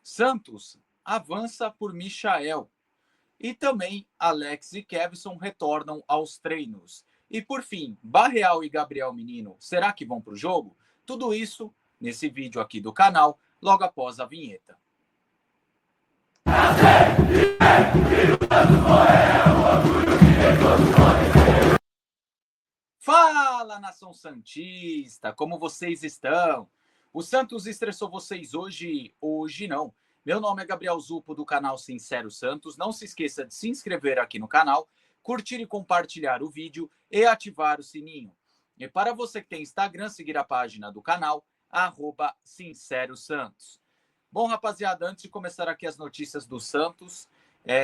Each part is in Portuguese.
Santos avança por Michael. E também Alex e Kevson retornam aos treinos. E por fim, Barreal e Gabriel Menino, será que vão para o jogo? Tudo isso nesse vídeo aqui do canal, logo após a vinheta. Fala, nação santista, como vocês estão? O Santos estressou vocês hoje? Hoje não. Meu nome é Gabriel Zupo, do canal Sincero Santos. Não se esqueça de se inscrever aqui no canal, curtir e compartilhar o vídeo e ativar o sininho. E para você que tem Instagram, seguir a página do canal, @SinceroSantos. Bom, rapaziada, antes de começar aqui as notícias do Santos,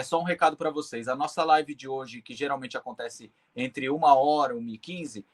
só um recado para vocês. A nossa live de hoje, que geralmente acontece entre 1h e 1h15,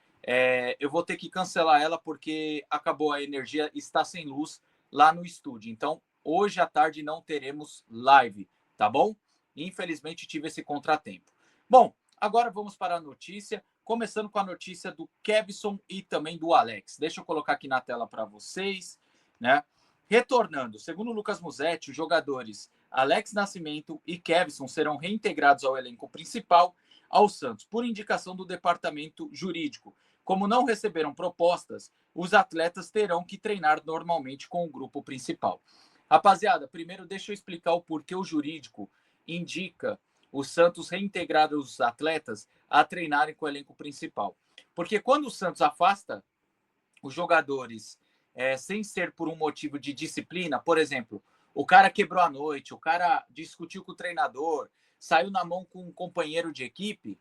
eu vou ter que cancelar ela porque acabou a energia, está sem luz lá no estúdio. Então, hoje à tarde não teremos live, tá bom? Infelizmente tive esse contratempo. Bom, agora vamos para a notícia, começando com a notícia do Kevson e também do Alex. Deixa eu colocar aqui na tela para vocês, né? Retornando, segundo Lucas Musetti, os jogadores Alex Nascimento e Kevson serão reintegrados ao elenco principal ao Santos, por indicação do departamento jurídico. Como não receberam propostas, os atletas terão que treinar normalmente com o grupo principal. Rapaziada, primeiro deixa eu explicar o porquê o jurídico indica o Santos reintegrar os atletas a treinarem com o elenco principal. Porque quando o Santos afasta os jogadores sem ser por um motivo de disciplina, por exemplo, o cara quebrou a noite, o cara discutiu com o treinador, saiu na mão com um companheiro de equipe,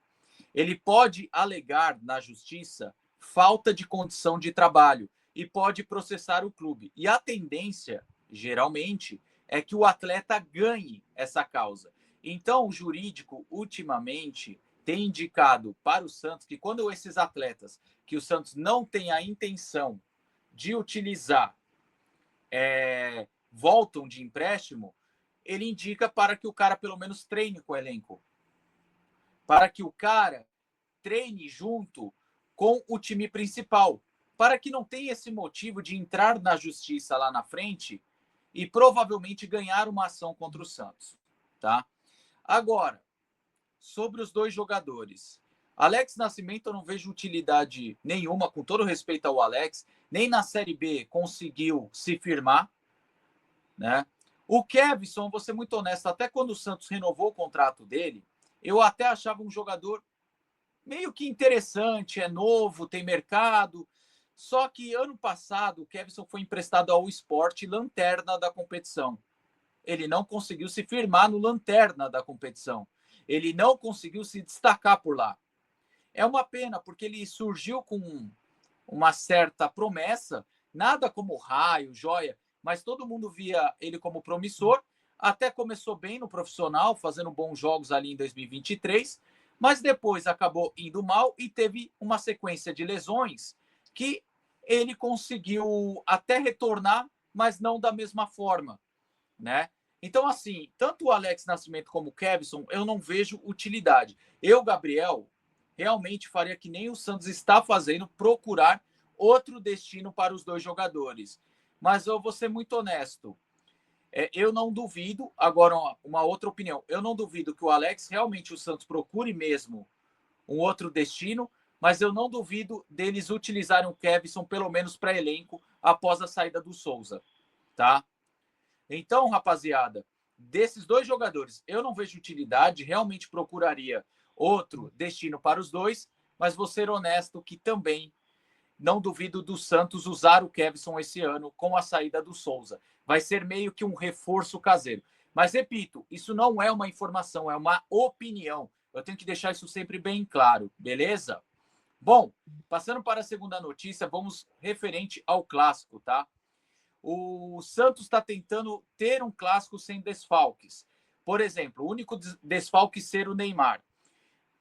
ele pode alegar na justiça falta de condição de trabalho e pode processar o clube. E a tendência, geralmente, é que o atleta ganhe essa causa. Então, o jurídico, ultimamente, tem indicado para o Santos que quando esses atletas que o Santos não tem a intenção de utilizar voltam de empréstimo, ele indica para que o cara pelo menos treine com o elenco. Para que o cara treine junto com o time principal. Para que não tenha esse motivo de entrar na justiça lá na frente e provavelmente ganhar uma ação contra o Santos. Tá? Agora, sobre os dois jogadores. Alex Nascimento, eu não vejo utilidade nenhuma, com todo respeito ao Alex, nem na Série B conseguiu se firmar, né? O Kevson, vou ser muito honesto, até quando o Santos renovou o contrato dele, eu até achava um jogador meio que interessante, é novo, tem mercado. Só que ano passado o Kevson foi emprestado ao Sport, lanterna da competição. Ele não conseguiu se firmar no lanterna da competição. Ele não conseguiu se destacar por lá. É uma pena, porque ele surgiu com uma certa promessa, nada como raio, joia, mas todo mundo via ele como promissor. Até começou bem no profissional, fazendo bons jogos ali em 2023, mas depois acabou indo mal e teve uma sequência de lesões que ele conseguiu até retornar, mas não da mesma forma, né? Então, assim, tanto o Alex Nascimento como o Kevson, eu não vejo utilidade. Eu, Gabriel, realmente faria que nem o Santos está fazendo, procurar outro destino para os dois jogadores. Mas eu vou ser muito honesto. Eu não duvido, agora uma outra opinião, eu não duvido que o Alex realmente o Santos procure mesmo um outro destino, mas eu não duvido deles utilizarem o Kevson pelo menos para elenco após a saída do Souza, tá? Então, rapaziada, desses dois jogadores, eu não vejo utilidade, realmente procuraria outro destino para os dois, mas vou ser honesto que também não duvido do Santos usar o Kevson esse ano com a saída do Souza. Vai ser meio que um reforço caseiro. Mas, repito, isso não é uma informação, é uma opinião. Eu tenho que deixar isso sempre bem claro, beleza? Bom, passando para a segunda notícia, vamos referente ao clássico, tá? O Santos está tentando ter um clássico sem desfalques. Por exemplo, o único desfalque ser o Neymar.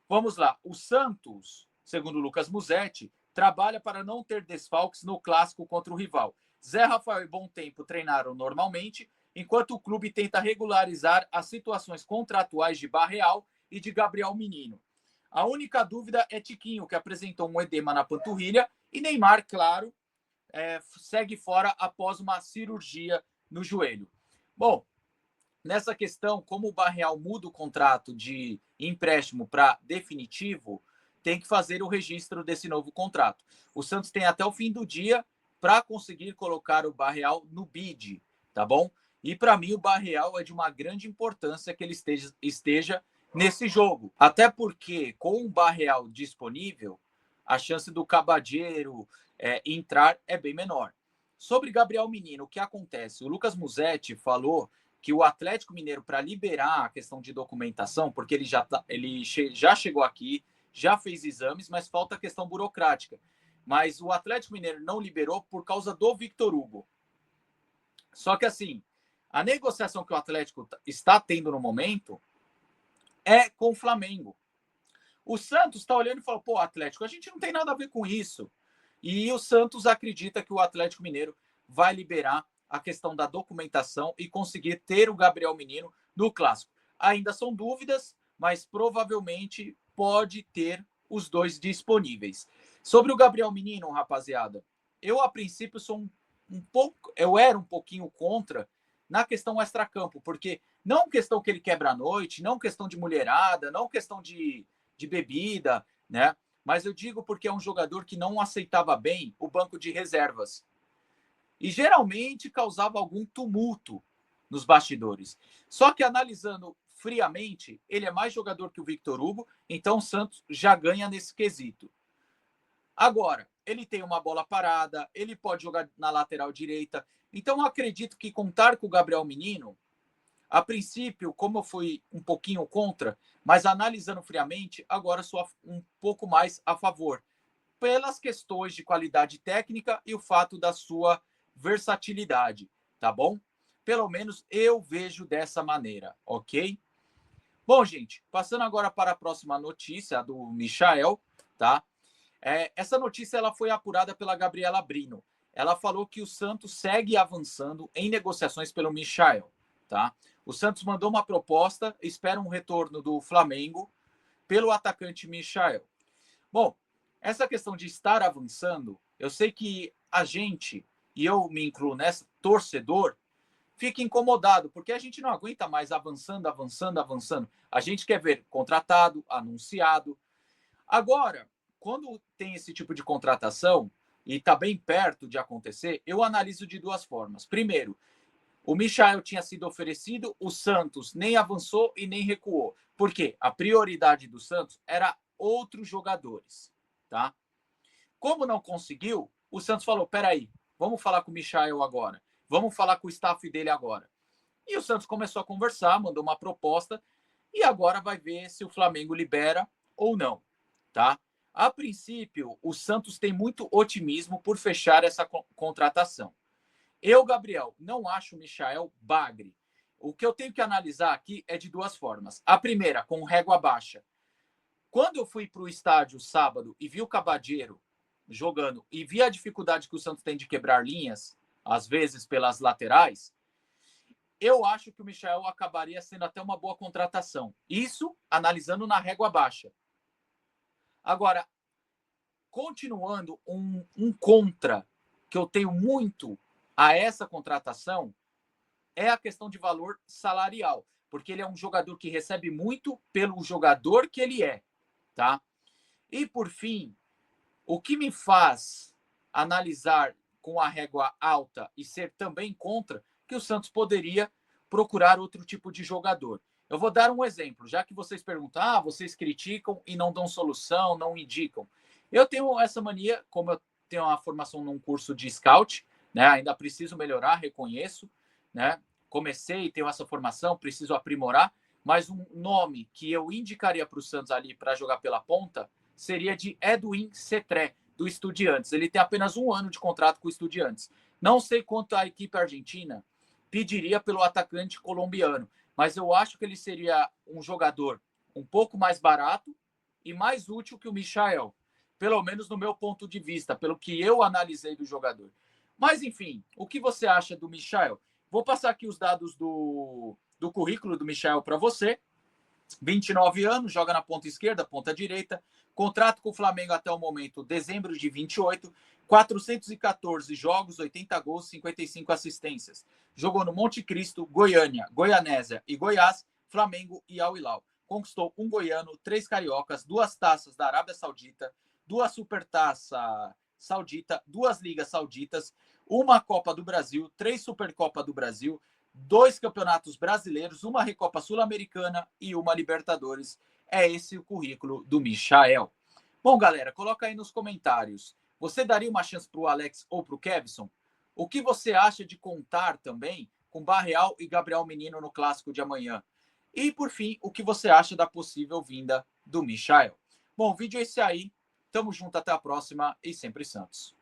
Vamos lá. O Santos, segundo o Lucas Musetti, trabalha para não ter desfalques no clássico contra o rival. Zé Rafael e Bom Tempo treinaram normalmente, enquanto o clube tenta regularizar as situações contratuais de Barreal e de Gabriel Menino. A única dúvida é Tiquinho, que apresentou um edema na panturrilha, e Neymar, claro, segue fora após uma cirurgia no joelho. Bom, nessa questão, como o Barreal muda o contrato de empréstimo para definitivo, tem que fazer o registro desse novo contrato. O Santos tem até o fim do dia para conseguir colocar o Barreal no bid, tá bom? E para mim o Barreal é de uma grande importância que ele esteja nesse jogo. Até porque com o Barreal disponível, a chance do Cabadeiro entrar é bem menor. Sobre Gabriel Menino, o que acontece? O Lucas Musetti falou que o Atlético Mineiro, para liberar a questão de documentação, porque ele já chegou aqui, já fez exames, mas falta a questão burocrática. Mas o Atlético Mineiro não liberou por causa do Victor Hugo. Só que assim, a negociação que o Atlético está tendo no momento é com o Flamengo. O Santos está olhando e falou, pô, Atlético, a gente não tem nada a ver com isso. E o Santos acredita que o Atlético Mineiro vai liberar a questão da documentação e conseguir ter o Gabriel Menino no Clássico. Ainda são dúvidas, mas provavelmente pode ter os dois disponíveis. Sobre o Gabriel Menino, rapaziada, eu a princípio eu era um pouquinho contra na questão extracampo, porque não questão que ele quebra a noite, não questão de mulherada, não questão de bebida, né? Mas eu digo porque é um jogador que não aceitava bem o banco de reservas. E geralmente causava algum tumulto nos bastidores. Só que analisando friamente, ele é mais jogador que o Victor Hugo, então o Santos já ganha nesse quesito. Agora, ele tem uma bola parada, ele pode jogar na lateral direita. Então, eu acredito que contar com o Gabriel Menino, a princípio, como eu fui um pouquinho contra, mas analisando friamente, agora sou um pouco mais a favor, pelas questões de qualidade técnica e o fato da sua versatilidade, tá bom? Pelo menos eu vejo dessa maneira, ok? Bom, gente, passando agora para a próxima notícia do Michael, tá? Essa notícia ela foi apurada pela Gabriela Brino. Ela falou que o Santos segue avançando em negociações pelo Michael, tá? O Santos mandou uma proposta, espera um retorno do Flamengo pelo atacante Michael. Bom, essa questão de estar avançando, eu sei que a gente, e eu me incluo nessa, torcedor, fica incomodado, porque a gente não aguenta mais avançando, avançando, avançando. A gente quer ver contratado, anunciado. Agora, quando tem esse tipo de contratação, e está bem perto de acontecer, eu analiso de duas formas. Primeiro, o Michael tinha sido oferecido, o Santos nem avançou e nem recuou. Por quê? A prioridade do Santos era outros jogadores, tá? Como não conseguiu, o Santos falou, peraí, vamos falar com o Michael agora. Vamos falar com o staff dele agora. E o Santos começou a conversar, mandou uma proposta e agora vai ver se o Flamengo libera ou não, tá? A princípio, o Santos tem muito otimismo por fechar essa contratação. Eu, Gabriel, não acho o Michael bagre. O que eu tenho que analisar aqui é de duas formas. A primeira, com régua baixa. Quando eu fui para o estádio sábado e vi o Cabadeiro jogando e vi a dificuldade que o Santos tem de quebrar linhas, às vezes pelas laterais, eu acho que o Michael acabaria sendo até uma boa contratação. Isso analisando na régua baixa. Agora, continuando um contra que eu tenho muito a essa contratação é a questão de valor salarial, porque ele é um jogador que recebe muito pelo jogador que ele é, tá? E por fim, o que me faz analisar com a régua alta e ser também contra que o Santos poderia procurar outro tipo de jogador. Eu vou dar um exemplo, já que vocês perguntam, vocês criticam e não dão solução, não indicam. Eu tenho essa mania, como eu tenho uma formação num curso de scout, né? Ainda preciso melhorar, reconheço, né? Comecei, tenho essa formação, preciso aprimorar, mas um nome que eu indicaria para o Santos ali para jogar pela ponta seria de Edwin Cetré, do Estudiantes. Ele tem apenas 1 ano de contrato com o Estudiantes. Não sei quanto a equipe argentina pediria pelo atacante colombiano, mas eu acho que ele seria um jogador um pouco mais barato e mais útil que o Michael, pelo menos no meu ponto de vista, pelo que eu analisei do jogador. Mas, enfim, o que você acha do Michael? Vou passar aqui os dados do currículo do Michael para você. 29 anos, joga na ponta esquerda, ponta direita. Contrato com o Flamengo até o momento, dezembro de 28. 414 jogos, 80 gols, 55 assistências. Jogou no Monte Cristo, Goiânia, Goianésia e Goiás, Flamengo e Al Hilal. Conquistou um goiano, 3 cariocas, 2 taças da Arábia Saudita, 2 supertaça saudita, 2 ligas sauditas, 1 Copa do Brasil, 3 Supercopa do Brasil, 2 campeonatos brasileiros, 1 Recopa Sul-Americana e 1 Libertadores. É esse o currículo do Michael. Bom, galera, coloca aí nos comentários. Você daria uma chance para o Alex ou para o Kevson? O que você acha de contar também com Barreal e Gabriel Menino no clássico de amanhã? E, por fim, o que você acha da possível vinda do Michael? Bom, o vídeo é esse aí. Tamo junto, até a próxima e sempre Santos.